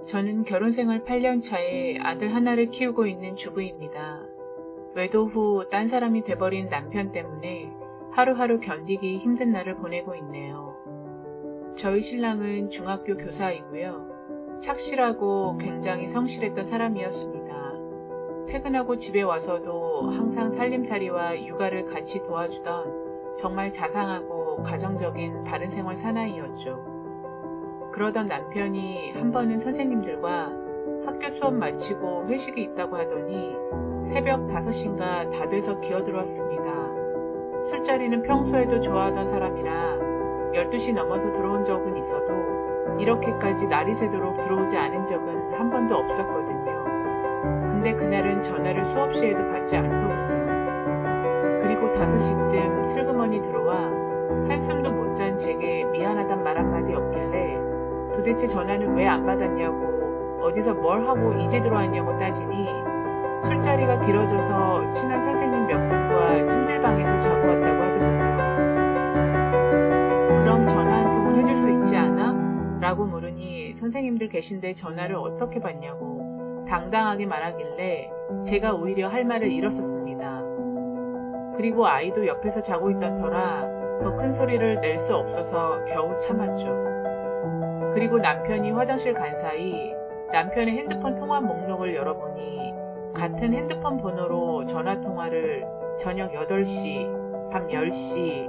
저는 결혼생활 8년 차에 아들 하나를 키우고 있는 주부입니다. 외도 후 딴 사람이 돼버린 남편 때문에 하루하루 견디기 힘든 날을 보내고 있네요. 저희 신랑은 중학교 교사이고요. 착실하고 굉장히 성실했던 사람이었습니다. 퇴근하고 집에 와서도 항상 살림살이와 육아를 같이 도와주던 정말 자상하고 가정적인 바른생활 사나이였죠. 그러던 남편이 한 번은 선생님들과 학교 수업 마치고 회식이 있다고 하더니 새벽 5시인가 다 돼서 기어들었습니다. 술자리는 평소에도 좋아하던 사람이라 12시 넘어서 들어온 적은 있어도 이렇게까지 날이 새도록 들어오지 않은 적은 한 번도 없었거든요. 근데 그날은 전화를 수업 시에도 받지 않더군요. 그리고 5시쯤 슬그머니 들어와 한숨도 못 잔 제게 미안하단 말 한마디 없길래 도대체 전화는 왜 안 받았냐고 어디서 뭘 하고 이제 들어왔냐고 따지니 술자리가 길어져서 친한 선생님 몇 분과 찜질방에서 자고 왔다고 하더군요. 그럼 전화 한 통을 해줄 수 있지 않아? 라고 물으니 선생님들 계신데 전화를 어떻게 받냐고 당당하게 말하길래 제가 오히려 할 말을 잃었었습니다. 그리고 아이도 옆에서 자고 있던 터라 더 큰 소리를 낼 수 없어서 겨우 참았죠. 그리고 남편이 화장실 간 사이 남편의 핸드폰 통화 목록을 열어보니 같은 핸드폰 번호로 전화통화를 저녁 8시, 밤 10시,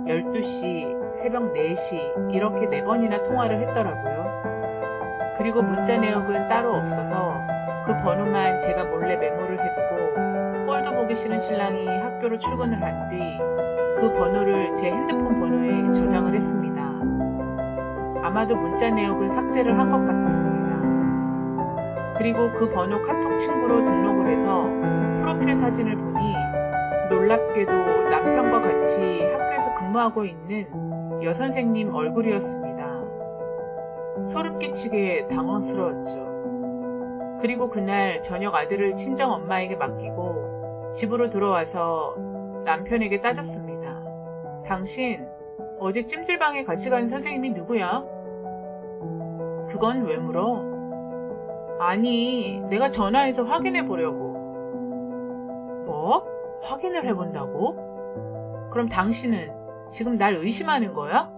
12시, 새벽 4시 이렇게 4번이나 통화를 했더라고요. 그리고 문자 내역은 따로 없어서 그 번호만 제가 몰래 메모를 해두고 꼴도 보기 싫은 신랑이 학교로 출근을 한 뒤 그 번호를 제 핸드폰 번호에 저장을 했습니다. 아마도 문자 내역은 삭제를 한 것 같았습니다. 그리고 그 번호 카톡 친구로 등록을 해서 프로필 사진을 보니 놀랍게도 남편과 같이 학교에서 근무하고 있는 여선생님 얼굴이었습니다. 소름 끼치게 당황스러웠죠. 그리고 그날 저녁 아들을 친정 엄마에게 맡기고 집으로 들어와서 남편에게 따졌습니다. 당신 어제 찜질방에 같이 간 선생님이 누구야? 그건 왜 물어? 아니, 내가 전화해서 확인해 보려고. 뭐? 확인을 해본다고? 그럼 당신은 지금 날 의심하는 거야?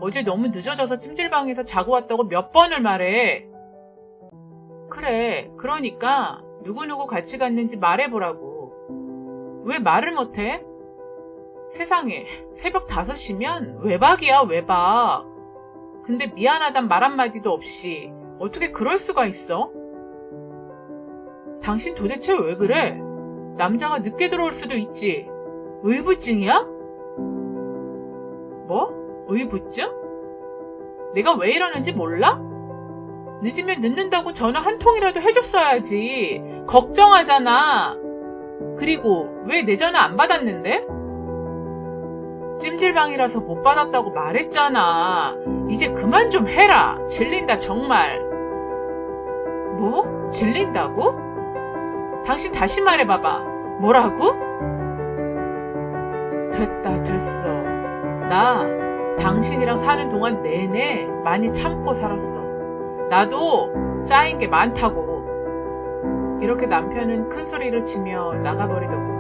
어제 너무 늦어져서 찜질방에서 자고 왔다고 몇 번을 말해. 그래, 그러니까 누구누구 같이 갔는지 말해보라고. 왜 말을 못해? 세상에, 새벽 5시면 외박이야, 외박. 근데 미안하단 말 한마디도 없이 어떻게 그럴 수가 있어? 당신 도대체 왜 그래? 남자가 늦게 들어올 수도 있지. 의부증이야? 뭐? 의부증? 내가 왜 이러는지 몰라? 늦으면 늦는다고 전화 한 통이라도 해줬어야지. 걱정하잖아. 그리고 왜 내 전화 안 받았는데? 찜질방이라서 못 받았다고 말했잖아. 이제 그만 좀 해라. 질린다 정말. 뭐? 질린다고? 당신 다시 말해봐봐. 뭐라고? 됐어. 나 당신이랑 사는 동안 내내 많이 참고 살았어. 나도 쌓인 게 많다고. 이렇게 남편은 큰 소리를 치며 나가버리더군요.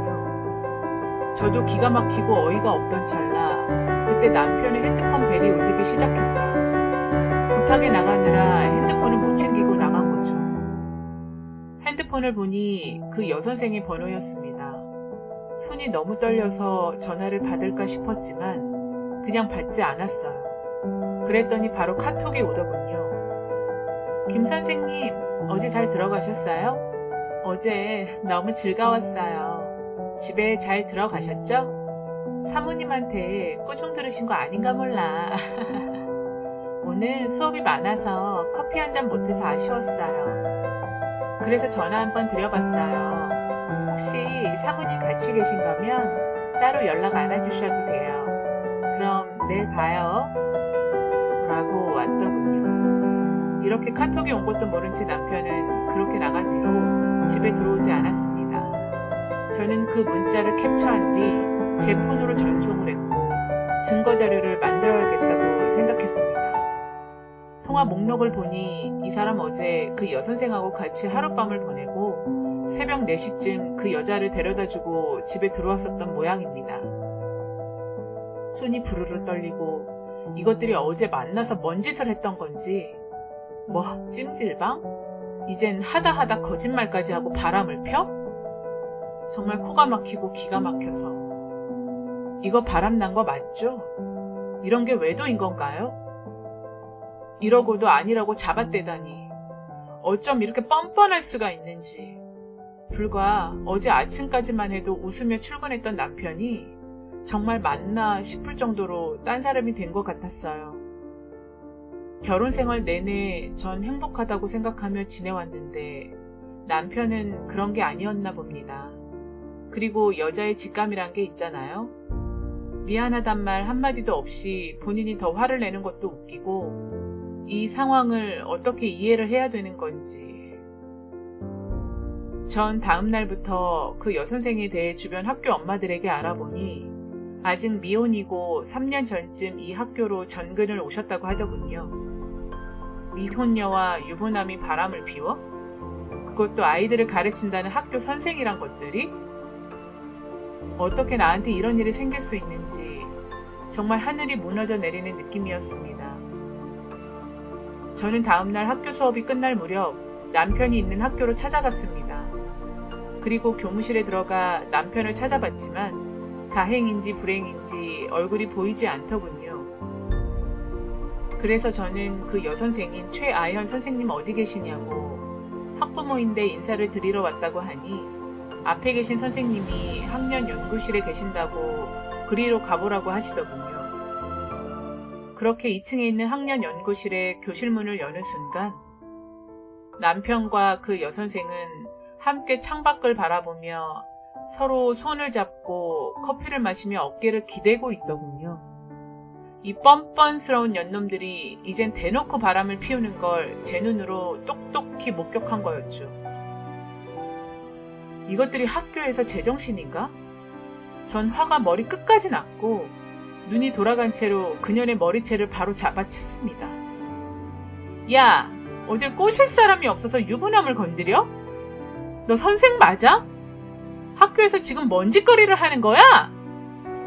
저도 기가 막히고 어이가 없던 찰나 그때 남편의 핸드폰 벨이 울리기 시작했어요. 급하게 나가느라 핸드폰을 못 챙기고 나간 거죠. 핸드폰을 보니 그 여선생의 번호였습니다. 손이 너무 떨려서 전화를 받을까 싶었지만 그냥 받지 않았어요. 그랬더니 바로 카톡이 오더군요. 김 선생님, 어제 잘 들어가셨어요? 어제 너무 즐거웠어요. 집에 잘 들어가셨죠? 사모님한테 꾸중 들으신 거 아닌가 몰라. 오늘 수업이 많아서 커피 한 잔 못해서 아쉬웠어요. 그래서 전화 한번 드려봤어요. 혹시 사모님 같이 계신 거면 따로 연락 안 해주셔도 돼요. 그럼 내일 봐요. 라고 왔더군요. 이렇게 카톡이 온 것도 모른 채 남편은 그렇게 나간 뒤로 집에 들어오지 않았습니다. 저는 그 문자를 캡처한 뒤 제 폰으로 전송을 했고 증거 자료를 만들어야겠다고 생각했습니다. 통화 목록을 보니 이 사람 어제 그 여선생하고 같이 하룻밤을 보내고 새벽 4시쯤 그 여자를 데려다주고 집에 들어왔었던 모양입니다. 손이 부르르 떨리고 이것들이 어제 만나서 뭔 짓을 했던 건지 뭐 찜질방? 이젠 하다 거짓말까지 하고 바람을 펴? 정말 코가 막히고 기가 막혀서 이거 바람난 거 맞죠? 이런 게 외도인 건가요? 이러고도 아니라고 잡아떼다니 어쩜 이렇게 뻔뻔할 수가 있는지. 불과 어제 아침까지만 해도 웃으며 출근했던 남편이 정말 맞나 싶을 정도로 딴 사람이 된 것 같았어요. 결혼 생활 내내 전 행복하다고 생각하며 지내왔는데 남편은 그런 게 아니었나 봅니다. 그리고 여자의 직감이란 게 있잖아요. 미안하단 말 한마디도 없이 본인이 더 화를 내는 것도 웃기고 이 상황을 어떻게 이해를 해야 되는 건지. 전 다음 날부터 그 여선생에 대해 주변 학교 엄마들에게 알아보니 아직 미혼이고 3년 전쯤 이 학교로 전근을 오셨다고 하더군요. 미혼녀와 유부남이 바람을 피워? 그것도 아이들을 가르친다는 학교 선생이란 것들이? 어떻게 나한테 이런 일이 생길 수 있는지 정말 하늘이 무너져 내리는 느낌이었습니다. 저는 다음날 학교 수업이 끝날 무렵 남편이 있는 학교로 찾아갔습니다. 그리고 교무실에 들어가 남편을 찾아봤지만 다행인지 불행인지 얼굴이 보이지 않더군요. 그래서 저는 그 여선생인 최아현 선생님 어디 계시냐고 학부모인데 인사를 드리러 왔다고 하니 앞에 계신 선생님이 학년 연구실에 계신다고 그리로 가보라고 하시더군요. 그렇게 2층에 있는 학년 연구실에 교실 문을 여는 순간 남편과 그 여선생은 함께 창밖을 바라보며 서로 손을 잡고 커피를 마시며 어깨를 기대고 있더군요. 이 뻔뻔스러운 년놈들이 이젠 대놓고 바람을 피우는 걸 제 눈으로 똑똑히 목격한 거였죠. 이것들이 학교에서 제정신인가? 전 화가 머리 끝까지 났고 눈이 돌아간 채로 그녀의 머리채를 바로 잡아챘습니다. 야, 어딜 꼬실 사람이 없어서 유부남을 건드려? 너 선생 맞아? 학교에서 지금 뭔 짓거리를 하는 거야?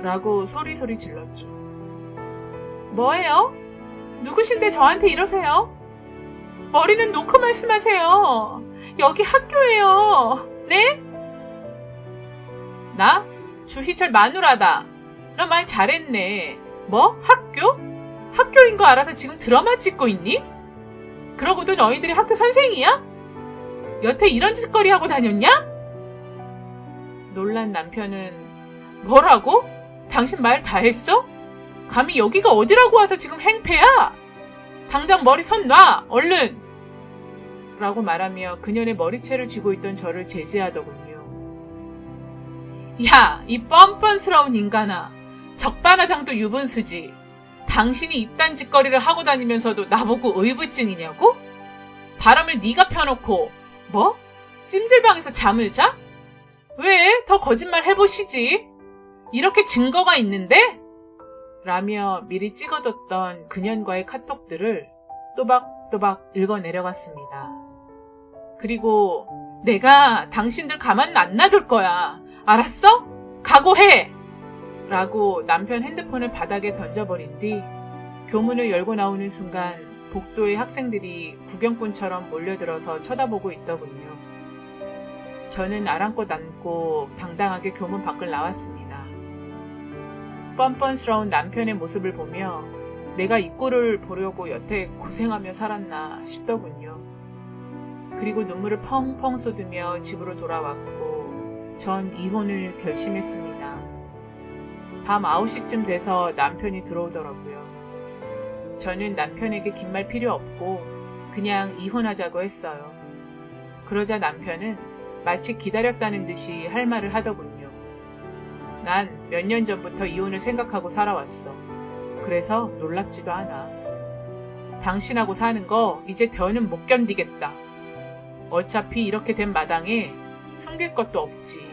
라고 소리소리 질렀죠. 뭐예요? 누구신데 저한테 이러세요? 머리는 놓고 말씀하세요. 여기 학교예요. 네? 나? 주희철 마누라다. 너 말 잘했네. 뭐? 학교? 학교인 거 알아서 지금 드라마 찍고 있니? 그러고도 너희들이 학교 선생이야? 여태 이런 짓거리 하고 다녔냐? 놀란 남편은 뭐라고? 당신 말 다 했어? 감히 여기가 어디라고 와서 지금 행패야? 당장 머리 손 놔! 얼른! 라고 말하며 그녀의 머리채를 쥐고 있던 저를 제지하더군요. 야, 이 뻔뻔스러운 인간아. 적반하장도 유분수지. 당신이 이딴 짓거리를 하고 다니면서도 나보고 의부증이냐고? 바람을 네가 펴놓고 뭐? 찜질방에서 잠을 자? 왜? 더 거짓말 해보시지. 이렇게 증거가 있는데? 라며 미리 찍어뒀던 그년과의 카톡들을 또박또박 읽어내려갔습니다. 그리고 내가 당신들 가만 안 놔둘 거야. 알았어? 각오해! 라고 남편 핸드폰을 바닥에 던져버린 뒤 교문을 열고 나오는 순간 복도의 학생들이 구경꾼처럼 몰려들어서 쳐다보고 있더군요. 저는 아랑곳 앉고 당당하게 교문 밖을 나왔습니다. 뻔뻔스러운 남편의 모습을 보며 내가 이 꼴을 보려고 여태 고생하며 살았나 싶더군요. 그리고 눈물을 펑펑 쏟으며 집으로 돌아왔고 전 이혼을 결심했습니다. 밤 9시쯤 돼서 남편이 들어오더라고요. 저는 남편에게 긴 말 필요 없고 그냥 이혼하자고 했어요. 그러자 남편은 마치 기다렸다는 듯이 할 말을 하더군요. 난 몇 년 전부터 이혼을 생각하고 살아왔어. 그래서 놀랍지도 않아. 당신하고 사는 거 이제 더는 못 견디겠다. 어차피 이렇게 된 마당에 숨길 것도 없지.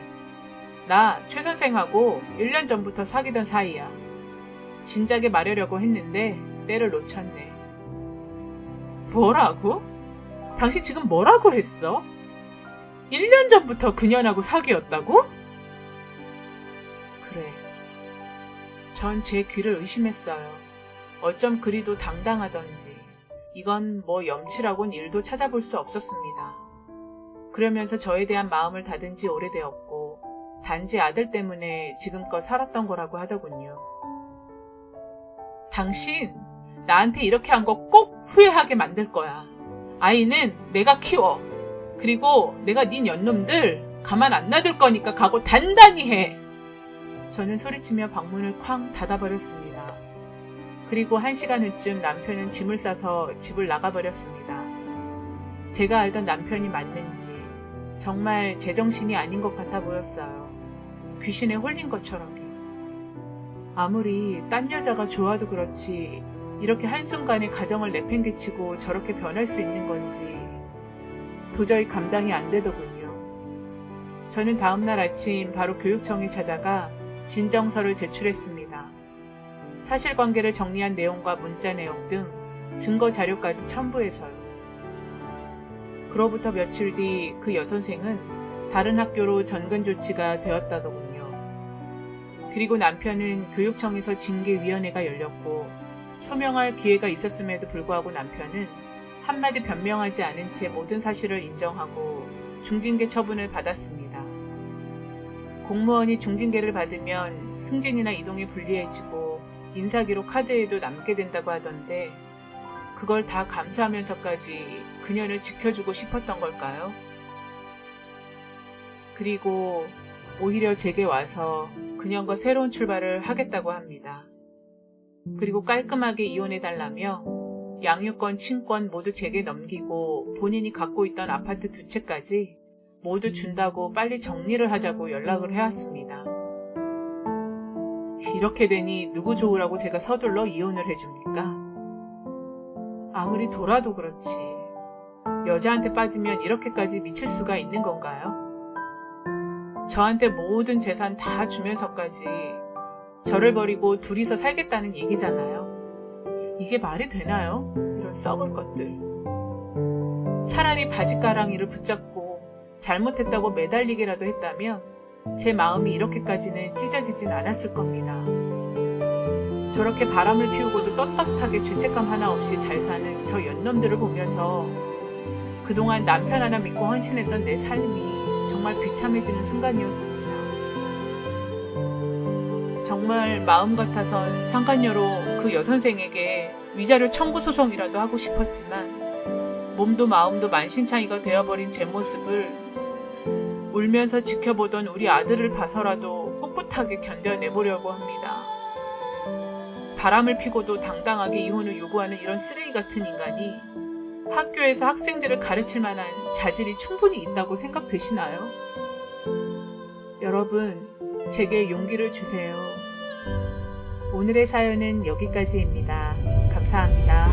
나 최 선생하고 1년 전부터 사귀던 사이야. 진작에 말하려고 했는데 때를 놓쳤네. 뭐라고? 당신 지금 뭐라고 했어? 1년 전부터 그년하고 사귀었다고? 그래. 전 제 귀를 의심했어요. 어쩜 그리도 당당하던지. 이건 뭐 염치라곤 일도 찾아볼 수 없었습니다. 그러면서 저에 대한 마음을 닫은 지 오래되었고 단지 아들 때문에 지금껏 살았던 거라고 하더군요. 당신 나한테 이렇게 한 거 꼭 후회하게 만들 거야. 아이는 내가 키워. 그리고 내가 네 년놈들 가만 안 놔둘 거니까 각오 단단히 해. 저는 소리치며 방문을 쾅 닫아버렸습니다. 그리고 1시간 후쯤 남편은 짐을 싸서 집을 나가버렸습니다. 제가 알던 남편이 맞는지 정말 제정신이 아닌 것 같아 보였어요. 귀신에 홀린 것처럼요. 아무리 딴 여자가 좋아도 그렇지 이렇게 한순간에 가정을 내팽개치고 저렇게 변할 수 있는 건지 도저히 감당이 안 되더군요. 저는 다음날 아침 바로 교육청에 찾아가 진정서를 제출했습니다. 사실관계를 정리한 내용과 문자 내용 등 증거 자료까지 첨부해서요. 그로부터 며칠 뒤 그 여선생은 다른 학교로 전근 조치가 되었다더군요. 그리고 남편은 교육청에서 징계위원회가 열렸고 소명할 기회가 있었음에도 불구하고 남편은 한마디 변명하지 않은 채 모든 사실을 인정하고 중징계 처분을 받았습니다. 공무원이 중징계를 받으면 승진이나 이동이 불리해지고 인사기록 카드에도 남게 된다고 하던데 그걸 다 감수하면서까지 그녀를 지켜주고 싶었던 걸까요? 그리고 오히려 제게 와서 그녀과 새로운 출발을 하겠다고 합니다. 그리고 깔끔하게 이혼해달라며 양육권, 친권 모두 제게 넘기고 본인이 갖고 있던 아파트 2채까지 모두 준다고 빨리 정리를 하자고 연락을 해왔습니다. 이렇게 되니 누구 좋으라고 제가 서둘러 이혼을 해줍니까? 아무리 돌아도 그렇지 여자한테 빠지면 이렇게까지 미칠 수가 있는 건가요? 저한테 모든 재산 다 주면서까지 저를 버리고 둘이서 살겠다는 얘기잖아요. 이게 말이 되나요? 이런 썩을 것들. 차라리 바지가랑이를 붙잡고 잘못했다고 매달리기라도 했다면 제 마음이 이렇게까지는 찢어지진 않았을 겁니다. 저렇게 바람을 피우고도 떳떳하게 죄책감 하나 없이 잘 사는 저 연놈들을 보면서 그동안 남편 하나 믿고 헌신했던 내 삶이 정말 비참해지는 순간이었습니다. 정말 마음 같아선 상간녀로 그 여선생에게 위자료 청구 소송이라도 하고 싶었지만 몸도 마음도 만신창이가 되어버린 제 모습을 울면서 지켜보던 우리 아들을 봐서라도 꿋꿋하게 견뎌내보려고 합니다. 바람을 피고도 당당하게 이혼을 요구하는 이런 쓰레기 같은 인간이 학교에서 학생들을 가르칠 만한 자질이 충분히 있다고 생각되시나요? 여러분, 제게 용기를 주세요. 오늘의 사연은 여기까지입니다. 감사합니다.